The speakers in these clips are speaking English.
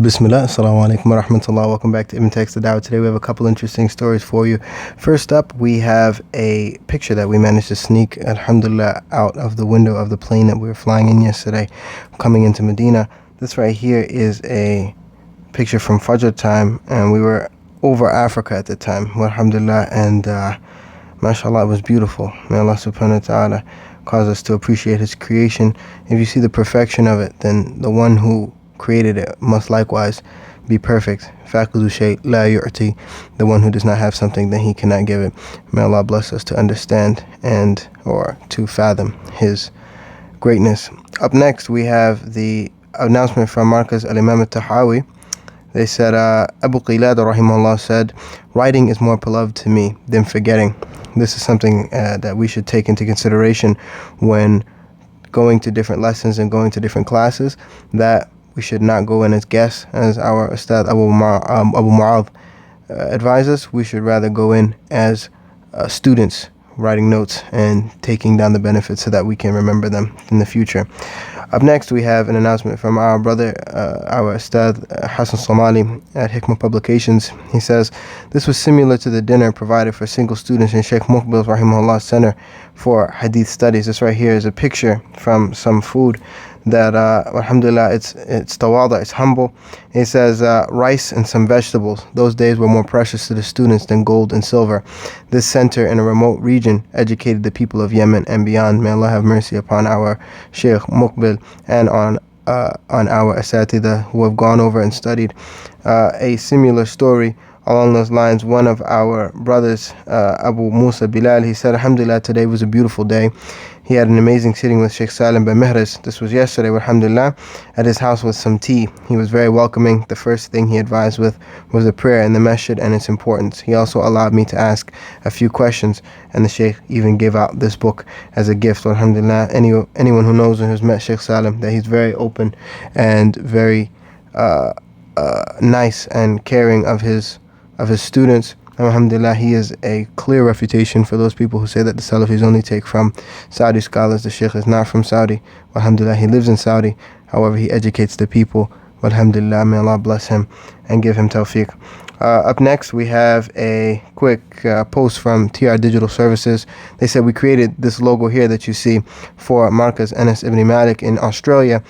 Bismillah, assalamu alaikum wa rahmatullah. Welcome back to IBNTEK'S The Dawah Today. We have a couple interesting stories for you. First up, we have a picture that we managed to sneak, alhamdulillah, out of the window of the plane that we were flying in yesterday, coming into Medina. This right here is a picture from Fajr time, and we were over Africa at the time, alhamdulillah, and mashallah, it was beautiful. May Allah subhanahu wa ta'ala cause us to appreciate His creation. If you see the perfection of it, then the one who created it must likewise be perfect. Faqidu shay la yu'ti, the one who does not have something, then he cannot give it. May Allah bless us to understand and or to fathom His greatness. Up next, we have the announcement from Markaz al-Imam al-Tahawi. They said, Abu Qilad rahimahullah said, writing is more beloved to me than forgetting. This is something that we should take into consideration when going to different lessons and going to different classes, that we should not go in as guests, as our Ustad Abu Mu'adh advises. We should rather go in as students, writing notes and taking down the benefits so that we can remember them in the future. Up next, we have an announcement from our brother, our Ustad Hassan Somali at Hikmah Publications. He says, this was similar to the dinner provided for single students in Sheikh Muqbil's Rahimahullah Center for Hadith Studies. This right here is a picture from some food that, alhamdulillah, it's tawada, it's humble. It says, rice and some vegetables. Those days were more precious to the students than gold and silver. This center in a remote region educated the people of Yemen and beyond. May Allah have mercy upon our Sheikh Muqbil and on our asatidha who have gone over and studied. A similar story along those lines, one of our brothers, Abu Musa Bilal, he said, alhamdulillah, today was a beautiful day. He had an amazing sitting with Sheikh Salim Bamihraz. This was yesterday, alhamdulillah, at his house with some tea. He was very welcoming. The first thing he advised with was the prayer in the masjid and its importance. He also allowed me to ask a few questions, and the Sheikh even gave out this book as a gift. Alhamdulillah, anyone who knows and who's met Sheikh Salim, that he's very open and very nice and caring of his students. Alhamdulillah, he is a clear refutation for those people who say that the Salafis only take from Saudi scholars. The Sheikh is not from Saudi. Alhamdulillah, he lives in Saudi. However, he educates the people. Alhamdulillah, may Allah bless him and give him tawfiq. Up next, we have a quick post from TR Digital Services. They said, we created this logo here that you see for Markaz Anas Ibn Malik in Australia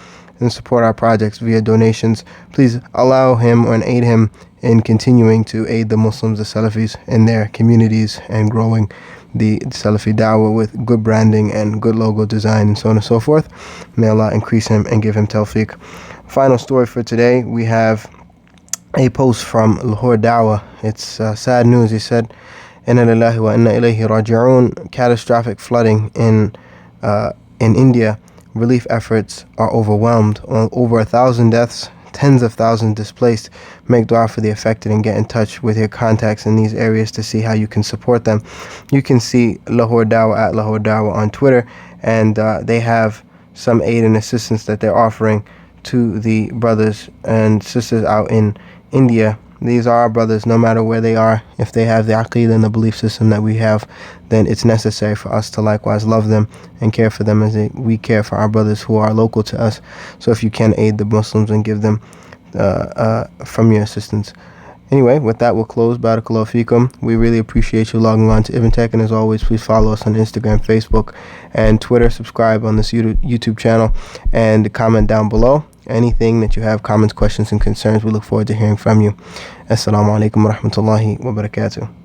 and support our projects via donations. Please allow him and aid him in continuing to aid the Muslims, the Salafis, in their communities and growing the Salafi dawah with good branding and good logo design and so on and so forth. May Allah increase him and give him tawfiq. Final story for today, we have a post from Lahore Dawah. It's sad news. He said, Inna lillahi wa inna ilayhi raji'un. Catastrophic flooding in India. Relief efforts are overwhelmed. Over 1,000 deaths, tens of thousands displaced. Make dua for the affected and get in touch with your contacts in these areas to see how you can support them. You can see Lahore Dawah at Lahore Dawah on Twitter, and they have some aid and assistance that they're offering to the brothers and sisters out in India. These are our brothers, no matter where they are. If they have the aqeedah and the belief system that we have, then it's necessary for us to likewise love them and care for them as we care for our brothers who are local to us. So if you can aid the Muslims and give them from your assistance. Anyway, with that, we'll close. Barakallahu feekum. We really appreciate you logging on to IBNTEK, and as always, please follow us on Instagram, Facebook, and Twitter. Subscribe on this YouTube channel and comment down below. Anything that you have, comments, questions, and concerns, we look forward to hearing from you. Assalamu alaikum wa rahmatullahi wa barakatuh.